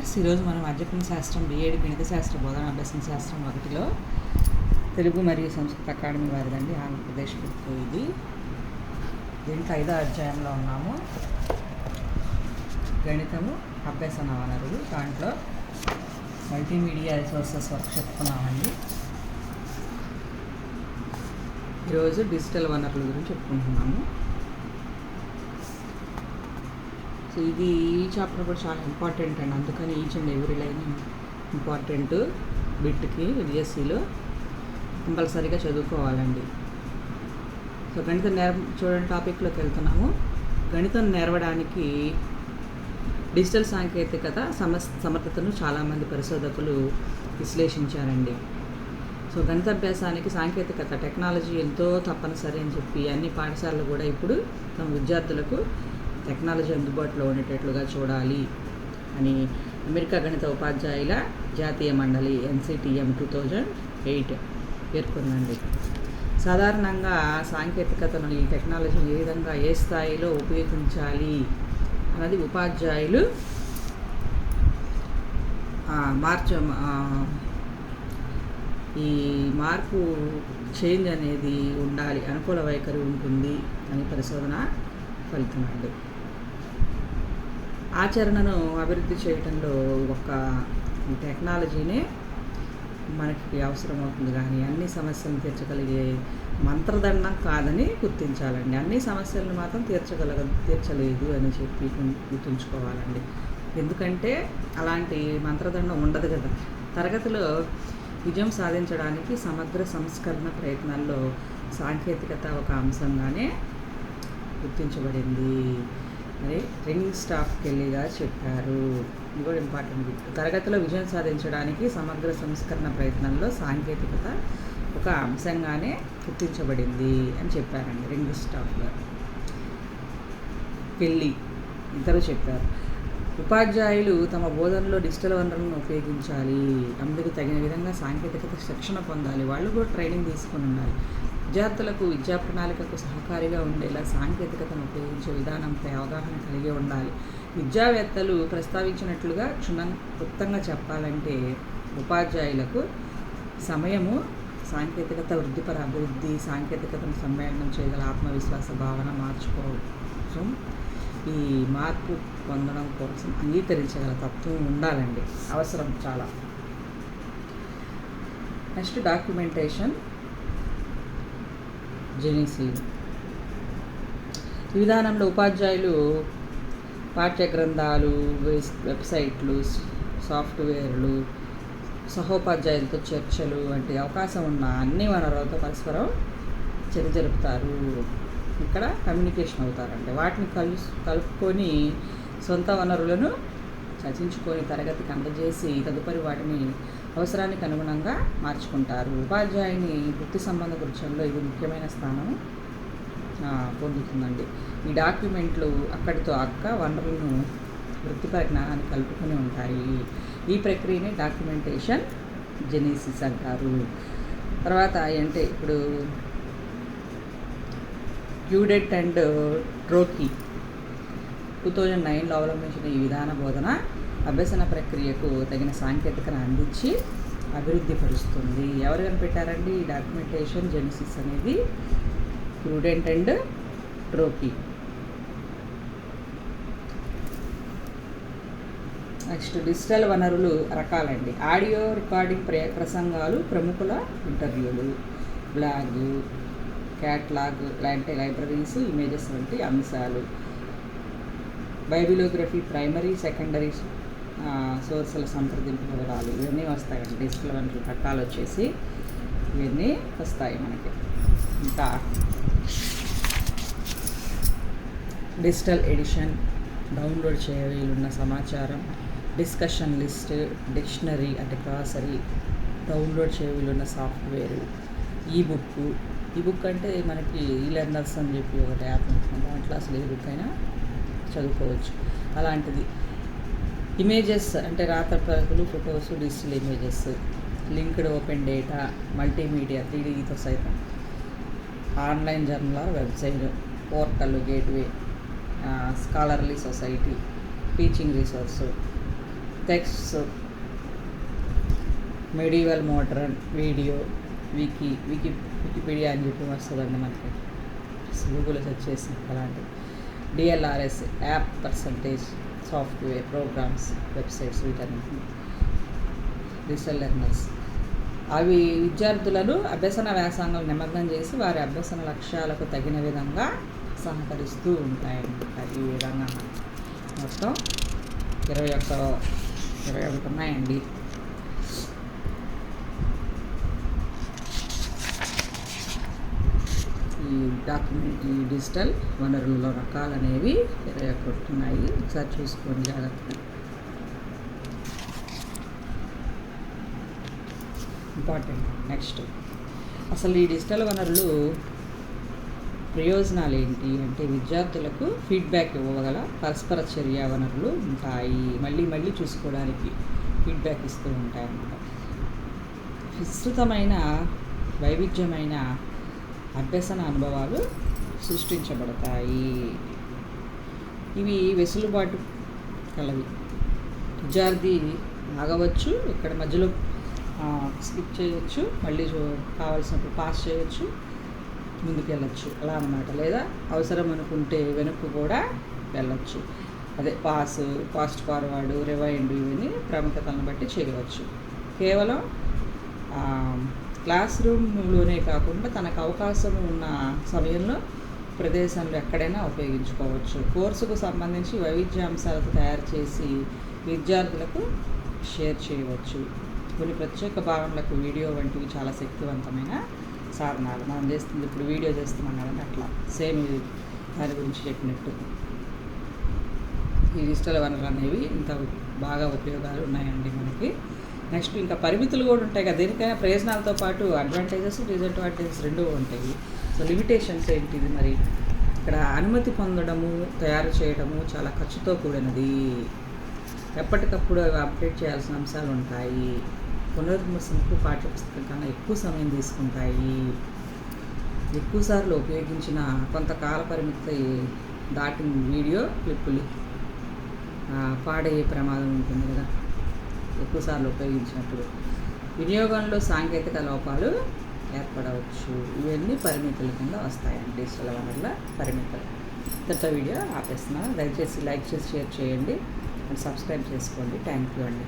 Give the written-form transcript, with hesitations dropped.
Viewers, ఈరోజు మనం అధ్యాపన శాస్త్రం బిఏడి గణిత శాస్త్ర బోధన అభ్యసన శాస్త్రం 1లో తెలుగు మరియు సంస్కృత అకాడమీ వారిదండి. ఆంధ్రప్రదేశ్ బుక్ ఇది. దీంట్లో 5వ అధ్యాయంలో ఉన్నాము. గణితము అభ్యసన వనరులు. దాంట్లో మల్టీమీడియా రిసోర్సెస్ వర్క్ చెప్పుకున్నామండి. ఈరోజు డిజిటల్ వనరుల గురించి చెప్పుకుంటున్నాము. సో ఇది ఈ చాప్టర్ కూడా చాలా ఇంపార్టెంట్ అండి. అందుకని each and every line important బిట్కి డిఎస్సిలో కంపల్సరీగా చదువుకోవాలండి. సో గణితం చూడండి, టాపిక్లోకి వెళ్తున్నాము. గణితం నేర్వడానికి డిజిటల్ సాంకేతికత సమర్థతను చాలామంది పరిశోధకులు విశ్లేషించారండి. సో గణితాభ్యాసానికి సాంకేతికత టెక్నాలజీ ఎంతో తప్పనిసరి అని చెప్పి అన్ని పాఠశాలలు కూడా ఇప్పుడు తమ విద్యార్థులకు టెక్నాలజీ అందుబాటులో ఉండేటట్లుగా చూడాలి అని అమెరికా గణిత ఉపాధ్యాయుల జాతీయ మండలి NCTM 2008 పేర్కొందండి. సాధారణంగా సాంకేతికతను ఈ టెక్నాలజీని ఏ విధంగా ఏ స్థాయిలో ఉపయోగించాలి అన్నది ఉపాధ్యాయులు ఈ మార్పు చేంజ్ అనేది ఉండాలి, అనుకూల వైఖరి ఉంటుంది అని పరిశోధన ఫలితం అండి. ఆచరణను అభివృద్ధి చేయడంలో ఈ టెక్నాలజీనే మనకి అవసరమవుతుంది, కానీ అన్ని సమస్యలను తీర్చగలిగే మంత్రదండం కాదని గుర్తించాలండి. అన్ని సమస్యలను మాత్రం తీర్చలేదు అని చెప్పి గుర్తుంచుకోవాలండి. ఎందుకంటే అలాంటి మంత్రదండం ఉండదు కదా. తరగతిలో విజయం సాధించడానికి సమగ్ర సంస్కరణ ప్రయత్నాల్లో సాంకేతికత ఒక అంశంగానే గుర్తించబడింది అని రింగ్ స్టాఫ్ కెల్లీ గారు చెప్పారు. ఇది కూడా ఇంపార్టెంట్ బిట్. తరగతిలో విజయం సాధించడానికి సమగ్ర సంస్కరణ ప్రయత్నంలో సాంకేతికత ఒక అంశంగానే గుర్తించబడింది అని చెప్పారండి రింగ్ స్టాఫ్ గారు, కెల్లీ ఇద్దరు చెప్పారు. ఉపాధ్యాయులు తమ బోధనలో డిజిటల్ వనరులను ఉపయోగించాలి, అందుకు తగిన విధంగా సాంకేతికత శిక్షణ పొందాలి, వాళ్ళు కూడా ట్రైనింగ్ తీసుకొని ఉండాలి. విద్యార్థులకు విద్యా ప్రణాళికకు సహకారిగా ఉండేలా సాంకేతికతను ఉపయోగించే విధానంపై అవగాహన కలిగి ఉండాలి. విద్యావేత్తలు ప్రస్తావించినట్లుగా క్లుప్తంగా చెప్పాలంటే ఉపాధ్యాయులకు సమయము, సాంకేతికత వృద్ధిపర అభివృద్ధి, సాంకేతికతను సమ్మేళనం చేయగల ఆత్మవిశ్వాస భావన మార్చుకోవడం, ఈ మార్పు పొందడం కోసం అంగీకరించగల తత్వం ఉండాలండి, అవసరం చాలా. నెక్స్ట్ డాక్యుమెంటేషన్ జెనిసి. ఈ విధానంలో ఉపాధ్యాయులు పాఠ్య గ్రంథాలు, వెబ్సైట్లు, సాఫ్ట్వేర్లు, సహోపాధ్యాయులతో చర్చలు వంటి అవకాశం ఉన్న అన్ని వనరులతో పరస్పరం చర్య జరుపుతారు. ఇక్కడ కమ్యూనికేషన్ అవుతారంటే వాటిని కలుపుకొని సొంత వనరులను చర్చించుకొని తరగతికి అందజేసి తదుపరి వాటిని అవసరానికి అనుగుణంగా మార్చుకుంటారు. ఉపాధ్యాయుని వృత్తి సంబంధ గురించంలో ఇది ముఖ్యమైన స్థానం పొందుతుందండి. ఈ డాక్యుమెంట్లు అక్కడితో వనరులను వృత్తిపర జ్ఞానాన్ని కలుపుకొని ఉంటాయి. ఈ ప్రక్రియని డాక్యుమెంటేషన్ జెనిసిస్ అంటారు. తర్వాత అంటే ఇప్పుడు హ్యూడెట్ అండ్ ట్రోకీ 2009లో అవలంబించిన ఈ విధాన బోధన అభ్యసన ప్రక్రియకు తగిన సాంకేతికను అందించి అభివృద్ధి పరుస్తుంది. ఎవరు కనిపెట్టారండి ఈ డాక్యుమెంటేషన్ జెనిసిస్ అనేది? హ్యూడెట్ అండ్ ట్రోకీ. నెక్స్ట్ డిజిటల్ వనరులు రకాలండి. ఆడియో రికార్డింగ్ ప్రసంగాలు, ప్రముఖుల ఇంటర్వ్యూలు, బ్లాగ్, క్యాట్లాగ్ లాంటి లైబ్రరీస్, ఇమేజెస్ వంటి అంశాలు, బైబిలియోగ్రఫీ, ప్రైమరీ సెకండరీ సోర్సుల సంప్రదింపు వివరాలు, ఇవన్నీ వస్తాయండి. డిజిటల్ వనరుల రకాలు వచ్చేసి ఇవన్నీ వస్తాయి మనకి. ఇంకా డిజిటల్ ఎడిషన్, డౌన్లోడ్ చేయవీలున్న సమాచారం, డిస్కషన్ లిస్ట్, డిక్షనరీ అంటే గ్రాసరీ, డౌన్లోడ్ చేయవీలున్న సాఫ్ట్వేర్, ఈ బుక్ అంటే మనకి ఈలెర్నర్స్ అని చెప్పి ఒక యాప్ ఉంటుంది, దాంట్లో అసలు ఏ బుక్ అయినా చదువుకోవచ్చు. అలాంటిది ఇమేజెస్ అంటే రాతప్రతులు, photos, digital images, linked open data, multimedia 3Dతో సైతం, online journal, website, portal, gateway, scholarly society, teaching resource, text, medieval, modern, video, Wikipedia అని చెప్పి వస్తుందండి మనకి. గూగుల్లో సెర్చ్ చేసి అలాంటి DLRS, app percentage, software, programs, websites, వీటన్నింటినీ డిజిటల్ లెర్నర్స్. అవి విద్యార్థులను అభ్యసన వ్యాసంగం నిమగ్నం చేసి వారి అభ్యసన లక్ష్యాలకు తగిన విధంగా సహకరిస్తూ ఉంటాయన్నమాట. ఈ విధంగా మొత్తం 21 ఉన్నాయండి. ఈ డిజిటల్ వనరులలో రకాలు అనేవి 21 ఉన్నాయి. ఒకసారి చూసుకోండి జాగ్రత్తగా. ఇంపార్టెంట్. నెక్స్ట్, అసలు ఈ డిజిటల్ వనరులు ప్రయోజనాలు ఏంటి అంటే, విద్యార్థులకు ఫీడ్బ్యాక్ ఇవ్వగల పరస్పర చర్య వనరులు ఉంటాయి. మళ్ళీ చూసుకోవడానికి ఫీడ్బ్యాక్ ఇస్తూ ఉంటాయి అన్నమాట. విస్తృతమైన వైవిధ్యమైన అభ్యసన అనుభవాలు సృష్టించబడతాయి. ఇవి వెసులుబాటు కలవి. విద్యార్థి ఆగవచ్చు, ఇక్కడ మధ్యలో స్కిప్ చేయొచ్చు, మళ్ళీ కావాల్సినప్పుడు పాస్ చేయొచ్చు, ముందుకెళ్ళచ్చు అలా అన్నమాట. లేదా అవసరం అనుకుంటే వెనక్కు కూడా వెళ్ళచ్చు. అదే ఫాస్ట్ ఫార్వర్డ్, రివైండ్ ఇవన్నీ ప్రాముఖ్యతలను బట్టి చేయవచ్చు. కేవలం క్లాస్ రూమ్లోనే కాకుండా తనకు అవకాశం ఉన్న సమయంలో ప్రదేశంలో ఎక్కడైనా ఉపయోగించుకోవచ్చు. కోర్సుకు సంబంధించి వైవిధ్య అంశాలతో తయారు చేసి విద్యార్థులకు షేర్ చేయవచ్చు. కొన్ని ప్రత్యేక భావనలకు వీడియో వంటివి చాలా శక్తివంతమైన సాధనాలు. మనం చేస్తుంది ఇప్పుడు వీడియో చేస్తున్నాం కదండి, అట్లా సేమ్ దాని గురించి చెప్పినట్టు ఈ డిజిటల్ వనరులు అనేవి ఇంత బాగా ఉపయోగాలు ఉన్నాయండి మనకి. నెక్స్ట్ ఇంకా పరిమితులు కూడా ఉంటాయి కదా. దేనికైనా ప్రయోజనాలతో పాటు అడ్వాంటేజెస్, డిసడ్వాంటేజెస్ రెండూ ఉంటాయి. సో లిమిటేషన్స్ ఏంటిది మరి? ఇక్కడ అనుమతి పొందడము, తయారు చేయడము చాలా ఖర్చుతో కూడినది. ఎప్పటికప్పుడు అవి అప్డేట్ చేయాల్సిన అంశాలు ఉంటాయి. పునర్విమర్శనకు పాఠ్యపుస్తకం కన్నా ఎక్కువ సమయం తీసుకుంటాయి. ఎక్కువసార్లు ఉపయోగించిన కొంతకాల పరిమితి దాటిన వీడియో క్లిప్పులు పాడయ్యే ప్రమాదం ఉంటుంది కదా ఎక్కువసార్లు ఉపయోగించినప్పుడు. వినియోగంలో సాంకేతిక లోపాలు ఏర్పడవచ్చు. ఇవన్నీ పరిమితుల కింద వస్తాయండి. డిజిటల్ వనరుల పరిమితులు. కొత్త వీడియో ఆపేస్తున్నాను. దయచేసి లైక్ చేసి షేర్ చేయండి అండ్ సబ్స్క్రైబ్ చేసుకోండి. థ్యాంక్ యూ అండి.